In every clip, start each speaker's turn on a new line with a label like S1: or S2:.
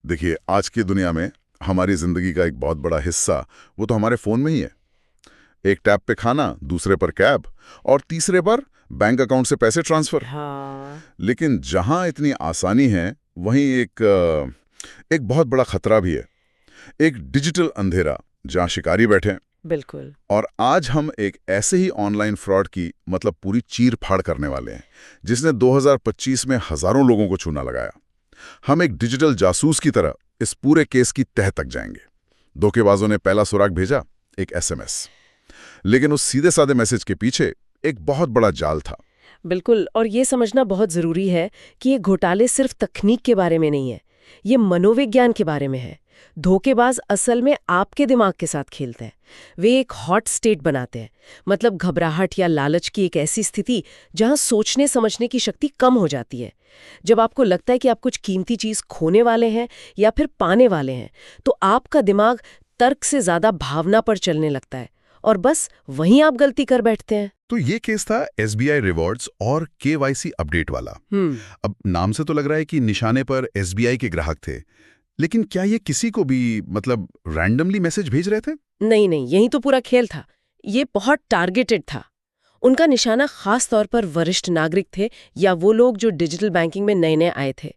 S1: देखिए, आज की दुनिया में हमारी जिंदगी का एक बहुत बड़ा हिस्सा वो तो हमारे फोन में ही है। एक टैब पे खाना, दूसरे पर कैब और तीसरे पर बैंक अकाउंट से पैसे ट्रांसफर।
S2: हाँ।
S1: लेकिन जहां इतनी आसानी है, वहीं एक बहुत बड़ा खतरा भी है। एक डिजिटल अंधेरा जहां शिकारी बैठे हैं।
S2: बिल्कुल।
S1: और आज हम एक ऐसे ही ऑनलाइन फ्रॉड की मतलब पूरी चीर फाड़ करने वाले हैं, जिसने 2025 में हजारों लोगों को चूना लगाया। हम एक डिजिटल जासूस की तरह इस पूरे केस की तह तक जाएंगे। धोखेबाजों ने पहला सुराग भेजा, एक एसएमएस। लेकिन उस सीधे साधे मैसेज के पीछे एक बहुत बड़ा जाल था।
S2: बिल्कुल, और ये समझना बहुत ज़रूरी है कि ये घोटाले सिर्फ तकनीक के बारे में नहीं है, ये मनोविज्ञान के बारे में है। धोखेबाज असल में आपके दिमाग के साथ खेलते हैं। वे एक हॉट स्टेट बनाते हैं, मतलब घबराहट या लालच की एक ऐसी स्थिति जहां सोचने समझने की शक्ति कम हो जाती है। जब आपको लगता है कि आप कुछ कीमती चीज़ खोने वाले हैं या फिर पाने वाले हैं, तो आपका दिमाग तर्क से ज़्यादा भावना पर चलने लगता है और बस वहीं आप गलती कर बैठते हैं।
S1: तो ये केस था एसबीआई रिवॉर्ड्स और केवाईसी अपडेट वाला। अब नाम से तो लग रहा है कि निशाने पर एसबीआई के ग्राहक थे, लेकिन क्या ये किसी को भी मतलब रैंडमली मैसेज भेज रहे थे?
S2: नहीं नहीं, यही तो पूरा खेल था। ये बहुत टारगेटेड था। उनका निशाना खास तौर पर वरिष्ठ नागरिक थे या वो लोग जो डिजिटल बैंकिंग में नए नए आए थे।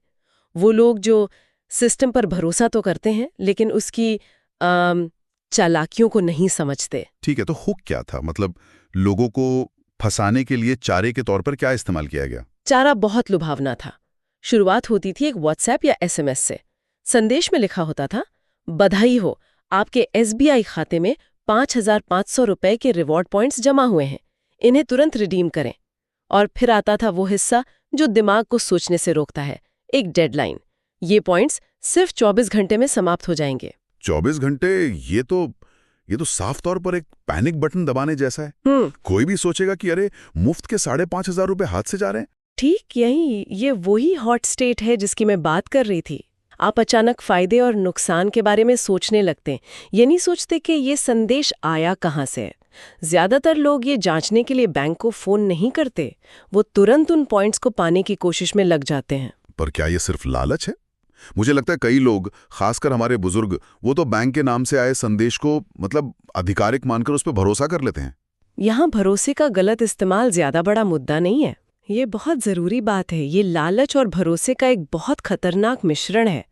S2: वो लोग जो सिस्टम पर भरोसा तो करते हैं लेकिन उसकी चालाकियों को नहीं समझते।
S1: ठीक है, तो हुक क्या था? मतलब लोगों को फंसाने के लिए चारे के तौर पर क्या इस्तेमाल किया गया?
S2: चारा बहुत लुभावना था। शुरुआत होती थी एक व्हाट्सएप या एसएमएस से। संदेश में लिखा होता था, बधाई हो, आपके एसबीआई खाते में 5,500 रुपए के रिवॉर्ड पॉइंट्स जमा हुए हैं, इन्हें तुरंत रिडीम करें। और फिर आता था वो हिस्सा जो दिमाग को सोचने से रोकता है, एक डेडलाइन। ये पॉइंट्स सिर्फ 24 घंटे में समाप्त हो जाएंगे।
S1: 24 घंटे? ये तो साफ तौर पर एक पैनिक बटन दबाने जैसा है। कोई भी सोचेगा कि अरे मुफ्त के 5,500 रुपए हाथ से जा रहे हैं।
S2: ठीक यही, ये वही हॉट स्टेट है जिसकी मैं बात कर रही थी। आप अचानक फायदे और नुकसान के बारे में सोचने लगते हैं। ये नहीं सोचते कि ये संदेश आया कहाँ से है। ज्यादातर लोग ये जांचने के लिए बैंक को फोन नहीं करते, वो तुरंत उन पॉइंट्स को पाने की कोशिश में लग जाते हैं।
S1: पर क्या ये सिर्फ लालच है? मुझे लगता है कई लोग, खासकर हमारे बुजुर्ग, वो तो बैंक के नाम से आए संदेश को मतलब आधिकारिक मानकर उस पर भरोसा कर लेते हैं।
S2: यहाँ भरोसे का गलत इस्तेमाल ज्यादा बड़ा मुद्दा नहीं है। ये बहुत जरूरी बात है। ये लालच और भरोसे का एक बहुत खतरनाक मिश्रण है।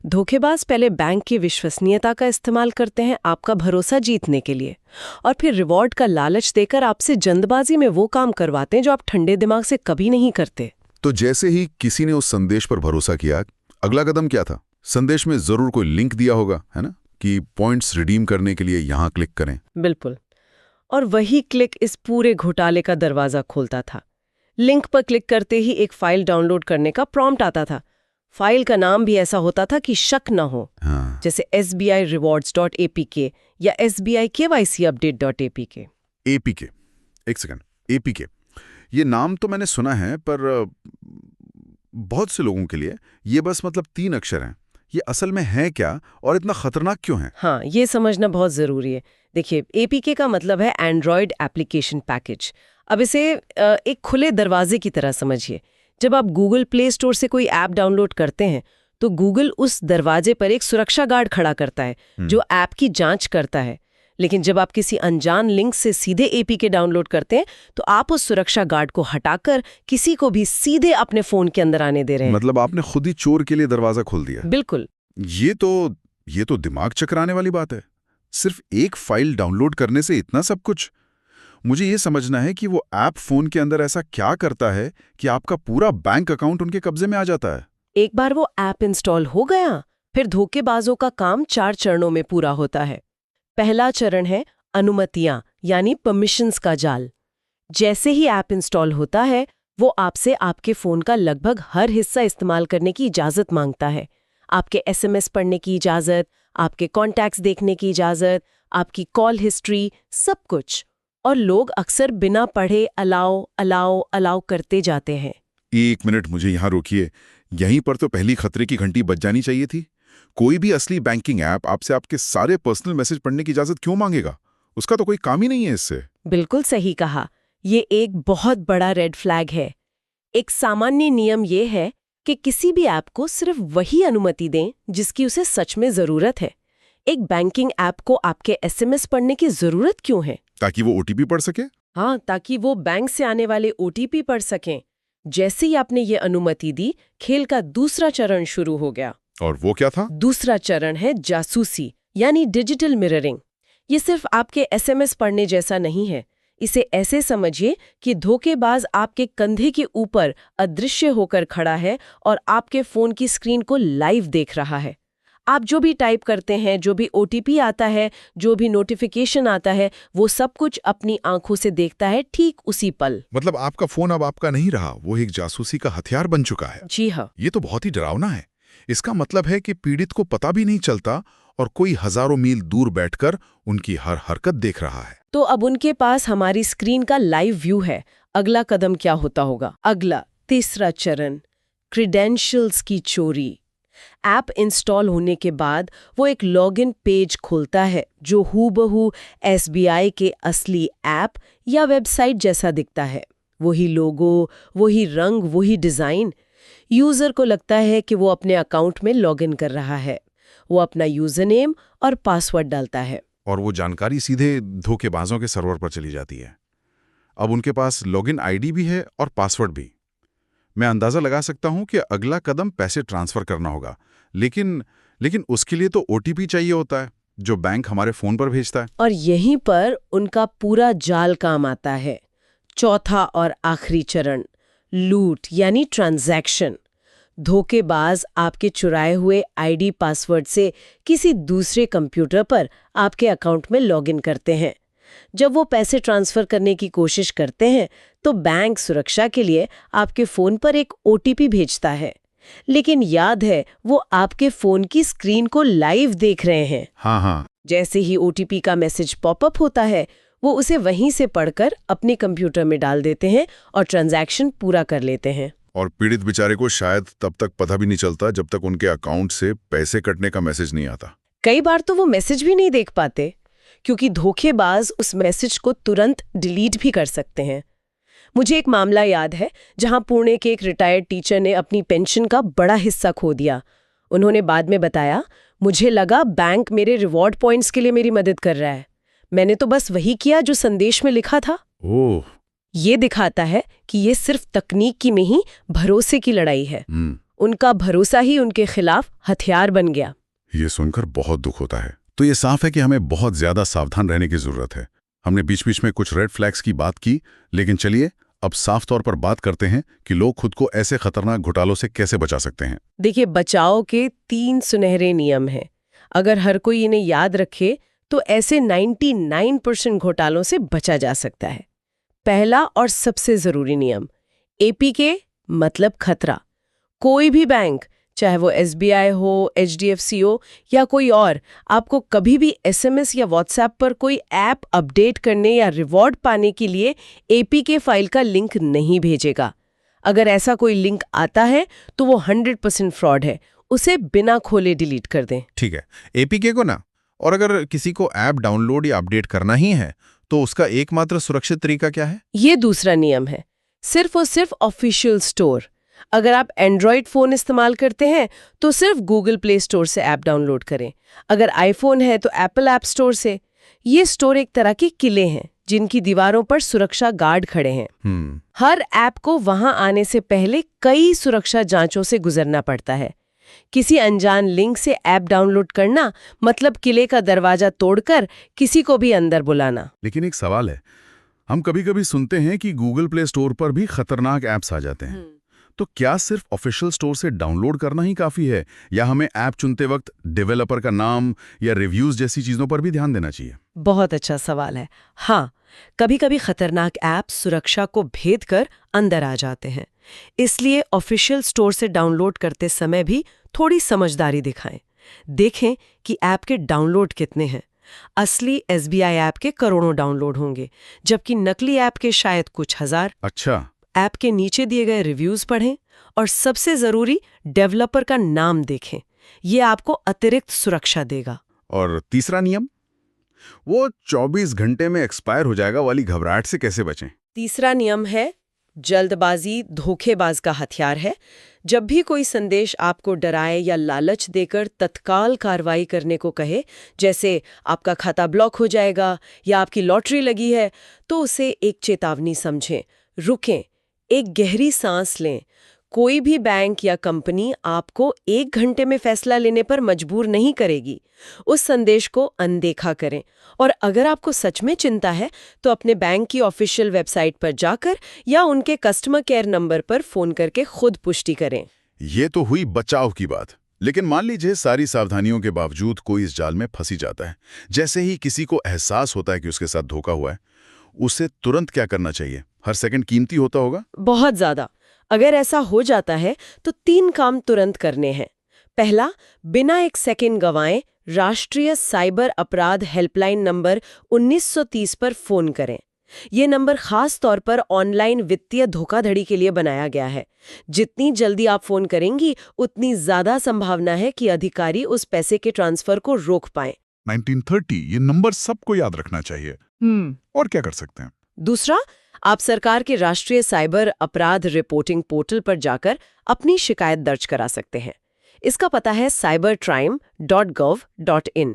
S2: धोखेबाज पहले बैंक की विश्वसनीयता का इस्तेमाल करते हैं आपका भरोसा जीतने के लिए, और फिर रिवॉर्ड का लालच देकर आपसे जल्दबाजी में वो काम करवाते हैं जो आप ठंडे दिमाग से कभी नहीं करते।
S1: तो जैसे ही किसी ने उस संदेश पर भरोसा किया, अगला कदम क्या था? संदेश में जरूर कोई लिंक दिया होगा, है ना, कि पॉइंट्स रिडीम करने के लिए यहां क्लिक करें।
S2: बिल्कुल, और वही क्लिक इस पूरे घोटाले का दरवाजा खोलता था। लिंक पर क्लिक करते ही एक फाइल डाउनलोड करने का प्रॉम्प्ट आता था। फाइल का नाम भी ऐसा होता था कि शक न हो, जैसे SBI rewards.apk या SBI KYC update.apk।
S1: एपीके, एक सेकंड, एपीके, ये नाम तो मैंने सुना है, पर बहुत से लोगों के लिए ये बस मतलब 3 अक्षर हैं। ये असल में है क्या और इतना खतरनाक क्यों है?
S2: हाँ, ये समझना बहुत जरूरी है। देखिए, APK का मतलब है एंड्रॉयड एप्लीकेशन पैकेज। अब इसे एक खुले दरवाजे की तरह समझिए। जब आप गूगल प्ले स्टोर से कोई ऐप डाउनलोड करते हैं तो गूगल उस दरवाजे पर एक सुरक्षा गार्ड खड़ा करता है जो ऐप की जांच करता है। लेकिन जब आप किसी अनजान लिंक से सीधे एपीके डाउनलोड करते हैं तो आप उस सुरक्षा गार्ड को हटाकर किसी को भी सीधे अपने फोन के अंदर आने दे रहे हैं।
S1: मतलब आपने खुद ही चोर के लिए दरवाजा खोल दिया।
S2: बिल्कुल।
S1: ये तो दिमाग चकराने वाली बात है। सिर्फ एक फाइल डाउनलोड करने से इतना सब कुछ? मुझे ये समझना है कि वो ऐप फोन के अंदर ऐसा क्या करता है कि आपका पूरा बैंक अकाउंट उनके कब्जे में आ जाता है।
S2: एक बार वो ऐप इंस्टॉल हो गया, फिर धोखेबाजों का काम 4 चरणों में पूरा होता है। पहला चरण है अनुमतियां, यानी परमिशंस का जाल। जैसे ही ऐप इंस्टॉल होता है वो आपसे आपके फोन का लगभग हर हिस्सा इस्तेमाल करने की इजाजत मांगता है। आपके एसएमएस पढ़ने की इजाजत, आपके कॉन्टैक्ट्स देखने की इजाजत, आपकी कॉल हिस्ट्री, सब कुछ। और लोग अक्सर बिना पढ़े अलाउ अलाउ अलाउ करते जाते हैं।
S1: 1 मिनट, मुझे यहाँ रोकिए। यहीं पर तो पहली खतरे की घंटी बज जानी चाहिए थी। कोई भी असली बैंकिंग ऐप आपसे आपके सारे पर्सनल मैसेज पढ़ने की इजाजत क्यों मांगेगा? उसका तो कोई काम ही नहीं है इससे।
S2: बिल्कुल सही कहा। ये एक बहुत बड़ा रेड फ्लैग है। एक सामान्य नियम ये है कि किसी भी ऐप को सिर्फ वही अनुमति दें जिसकी उसे सच में जरूरत है। एक बैंकिंग ऐप को आपके एसएमएस पढ़ने की जरूरत क्यों है?
S1: ताकि वो ओटीपी पढ़ सके।
S2: हाँ, ताकि वो बैंक से आने वाले ओटीपी पढ़ सकें। जैसे ही आपने ये अनुमति दी, खेल का दूसरा चरण शुरू हो गया।
S1: और वो क्या था?
S2: दूसरा चरण है जासूसी, यानी डिजिटल मिररिंग। ये सिर्फ आपके एसएमएस पढ़ने जैसा नहीं है। इसे ऐसे समझिए कि धोखेबाज आपके कंधे के ऊपर अदृश्य होकर खड़ा है और आपके फोन की स्क्रीन को लाइव देख रहा है। आप जो भी टाइप करते हैं, जो भी ओटीपी आता है, जो भी नोटिफिकेशन आता है, वो सब कुछ अपनी आंखों से देखता है ठीक उसी पल।
S1: मतलब आपका फोन अब आपका नहीं रहा, वो एक जासूसी का हथियार बन चुका है।
S2: जी हाँ।
S1: ये तो बहुत ही डरावना है। इसका मतलब है कि पीड़ित को पता भी नहीं चलता और कोई हजारों मील दूर बैठकर उनकी हर हरकत देख रहा है।
S2: तो अब उनके पास हमारी स्क्रीन का लाइव व्यू है। अगला कदम क्या होता होगा? अगला, तीसरा चरण, क्रेडेंशियल्स की चोरी। ऐप इंस्टॉल होने के बाद वो एक लॉगिन पेज खोलता है जो हूबहू एसबीआई के असली ऐप या वेबसाइट जैसा दिखता है। वही लोगो, वही रंग, वही डिजाइन। यूजर को लगता है कि वो अपने अकाउंट में लॉगिन कर रहा है। वो अपना यूजर नेम और पासवर्ड डालता है
S1: और वो जानकारी सीधे धोखेबाजों के सर्वर पर चली जाती है। अब उनके पास लॉगिन आईडी भी है और पासवर्ड भी। मैं अंदाजा लगा सकता हूं कि अगला कदम पैसे ट्रांसफर करना होगा, लेकिन उसके लिए तो ओटीपी चाहिए होता है जो बैंक हमारे फोन पर भेजता है।
S2: और यहीं पर उनका पूरा जाल काम आता है। चौथा और आखिरी चरण, लूट यानी ट्रांजैक्शन। धोखेबाज आपके चुराए हुए आईडी पासवर्ड से किसी दूसरे कंप्यूटर पर आपके अकाउंट में लॉगिन करते हैं। जब वो पैसे ट्रांसफर करने की कोशिश करते हैं तो बैंक सुरक्षा के लिए आपके फोन पर एक ओटीपी भेजता है। लेकिन याद है, वो आपके फोन की स्क्रीन को लाइव देख रहे हैं।
S1: हाँ।
S2: जैसे ही ओटीपी का मैसेज पॉपअप होता है, वो उसे वहीं से पढ़कर अपने कंप्यूटर में डाल देते हैं और ट्रांजैक्शन पूरा कर लेते हैं।
S1: और पीड़ित बेचारे को शायद तब तक पता भी नहीं चलता जब तक उनके अकाउंट से पैसे कटने का मैसेज नहीं आता।
S2: कई बार तो वो मैसेज भी नहीं देख पाते, क्योंकि धोखेबाज उस मैसेज को तुरंत डिलीट भी कर सकते हैं। मुझे एक मामला याद है जहां पुणे के एक रिटायर्ड टीचर ने अपनी पेंशन का बड़ा हिस्सा खो दिया। उन्होंने बाद में बताया, मुझे लगा बैंक मेरे रिवॉर्ड पॉइंट्स के लिए मेरी मदद कर रहा है। मैंने तो बस वही किया जो संदेश में लिखा था।
S1: ओह।
S2: ये दिखाता है कि ये सिर्फ तकनीक की नहीं, भरोसे की लड़ाई है। उनका भरोसा ही उनके खिलाफ हथियार बन गया।
S1: ये सुनकर बहुत दुख होता है। तो ये साफ है कि हमें बहुत ज्यादा सावधान रहने की जरूरत है। हमने बीच बीच में कुछ रेड फ्लैग्स की बात की, लेकिन चलिए अब साफ तौर पर बात करते हैं कि लोग खुद को ऐसे खतरनाक घोटालों से कैसे बचा सकते हैं।
S2: देखिए, बचाव के 3 सुनहरे नियम हैं। अगर हर कोई इन्हें याद रखे तो ऐसे 99% घोटालों से बचा जा सकता है। पहला और सबसे जरूरी नियम, एपीके मतलब खतरा। कोई भी बैंक, चाहे वो एसबीआई हो, एचडीएफसी हो या कोई और, आपको कभी भी एसएमएस या व्हाट्सएप पर कोई ऐप अपडेट करने या रिवॉर्ड पाने के लिए एपीके फाइल का लिंक नहीं भेजेगा। अगर ऐसा कोई लिंक आता है तो वो 100% फ्रॉड है। उसे बिना खोले डिलीट कर दें।
S3: ठीक है, एपीके को ना। और अगर किसी को ऐप डाउनलोड या अपडेट करना ही है तो उसका एकमात्र सुरक्षित तरीका क्या है?
S2: ये दूसरा नियम है, सिर्फ और सिर्फ ऑफिशियल स्टोर। अगर आप एंड्रॉयड फोन इस्तेमाल करते हैं तो सिर्फ गूगल प्ले स्टोर से ऐप डाउनलोड करें। अगर आईफोन है तो एप्पल ऐप स्टोर से। ये स्टोर एक तरह के किले हैं जिनकी दीवारों पर सुरक्षा गार्ड खड़े हैं। हर ऐप को वहां आने से पहले कई सुरक्षा जांचों से गुजरना पड़ता है। किसी अनजान लिंक से ऐप डाउनलोड करना मतलब किले का दरवाजा तोड़कर किसी को भी अंदर बुलाना।
S1: लेकिन एक सवाल है, हम कभी-कभी सुनते हैं कि गूगल प्ले स्टोर पर भी खतरनाक ऐप्स आ जाते हैं। तो क्या सिर्फ ऑफिशियल स्टोर से डाउनलोड करना ही काफी है, या हमें ऐप चुनते वक्त डेवलपर का नाम या रिव्यूज जैसी चीजों पर भी ध्यान देना चाहिए?
S2: बहुत अच्छा सवाल है। हाँ, कभी-कभी खतरनाक ऐप सुरक्षा को भेद कर अंदर आ जाते हैं। इसलिए ऑफिशियल स्टोर से डाउनलोड करते समय भी थोड़ी समझदारी दिखाएं। देखें कि ऐप के डाउनलोड कितने हैं। असली एसबीआई ऐप के करोड़ों डाउनलोड होंगे, जबकि नकली ऐप के शायद कुछ हजार।
S1: अच्छा।
S2: ऐप के नीचे दिए गए रिव्यूज पढ़ें और सबसे जरूरी डेवलपर का नाम देखें। ये आपको अतिरिक्त सुरक्षा देगा।
S1: और तीसरा नियम, वो 24 घंटे में एक्सपायर हो जाएगा वाली घबराहट से कैसे बचें?
S2: तीसरा नियम है जल्दबाजी धोखेबाज का हथियार है। जब भी कोई संदेश आपको डराए या लालच देकर तत्काल कार्रवाई करने को कहे, जैसे आपका खाता ब्लॉक हो जाएगा या आपकी लॉटरी लगी है, तो उसे एक चेतावनी समझें, रुकें, एक गहरी सांस लें। कोई भी बैंक या कंपनी आपको 1 घंटे में फैसला लेने पर मजबूर नहीं करेगी। उस संदेश को अनदेखा करें और अगर आपको सच में चिंता है तो अपने बैंक की ऑफिशियल वेबसाइट पर जाकर या उनके कस्टमर केयर नंबर पर फोन करके खुद पुष्टि करें।
S1: ये तो हुई बचाव की बात, लेकिन मान लीजिए सारी सावधानियों के बावजूद कोई इस जाल में फंसी जाता है। जैसे ही किसी को एहसास होता है कि उसके साथ धोखा हुआ है, उसे तुरंत क्या करना चाहिए? हर सेकंड कीमती होता होगा।
S2: बहुत ज्यादा। अगर ऐसा हो जाता है तो 3 काम तुरंत करने हैं। पहला, बिना एक सेकंड गंवाए राष्ट्रीय साइबर अपराध हेल्पलाइन नंबर 1930 पर फोन करें। ये नंबर खास तौर पर ऑनलाइन वित्तीय धोखाधड़ी के लिए बनाया गया है। जितनी जल्दी आप फोन करेंगी, उतनी ज्यादा संभावना है कि अधिकारी उस पैसे के ट्रांसफर को रोक पाएं।
S1: 1930 ये नंबर सबको याद रखना चाहिए। और क्या कर सकते हैं?
S2: दूसरा, आप सरकार के राष्ट्रीय साइबर अपराध रिपोर्टिंग पोर्टल पर जाकर अपनी शिकायत दर्ज करा सकते हैं। इसका पता है cybercrime.gov.in।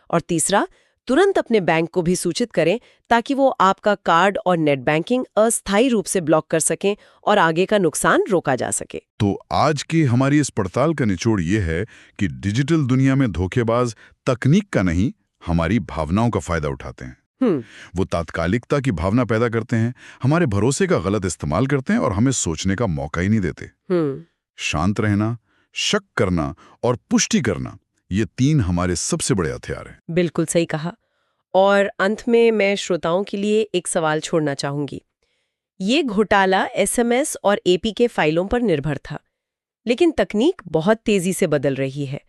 S2: और तीसरा, तुरंत अपने बैंक को भी सूचित करें ताकि वो आपका कार्ड और नेट बैंकिंग अस्थायी रूप से ब्लॉक कर सकें और आगे का नुकसान रोका जा सके।
S1: तो आज की हमारी इस पड़ताल का निचोड़ ये है कि डिजिटल दुनिया में धोखेबाज तकनीक का नहीं, हमारी भावनाओं का फायदा उठाते हैं। वो तात्कालिकता की भावना पैदा करते हैं, हमारे भरोसे का गलत इस्तेमाल करते हैं और हमें सोचने का मौका ही नहीं देते। शांत रहना, शक करना और पुष्टि करना, ये 3 हमारे सबसे बड़े हथियार हैं।
S2: बिल्कुल सही कहा। और अंत में मैं श्रोताओं के लिए एक सवाल छोड़ना चाहूंगी। ये घोटाला SMS और APK फाइलों पर निर्भर था, लेकिन तकनीक बहुत तेजी से बदल रही है।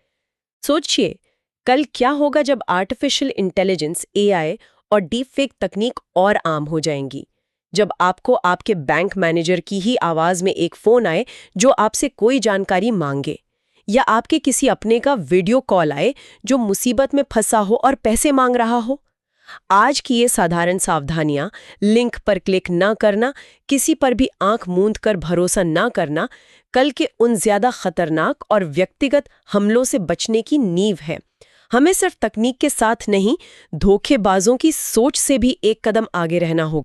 S2: सोचिए, कल क्या होगा जब आर्टिफिशियल इंटेलिजेंस AI और डीप फेक तकनीक और आम हो जाएंगी। जब आपको आपके बैंक मैनेजर की ही आवाज में एक फोन आए जो आपसे कोई जानकारी मांगे, या आपके किसी अपने का वीडियो कॉल आए जो मुसीबत में फंसा हो और पैसे मांग रहा हो। आज की ये साधारण सावधानियां, लिंक पर क्लिक न करना, किसी पर भी आंख मूंद कर भरोसा न करना, कल के उन ज्यादा खतरनाक और व्यक्तिगत हमलों से बचने की नींव है। हमें सिर्फ तकनीक के साथ नहीं, धोखेबाजों की सोच से भी एक कदम आगे रहना होगा।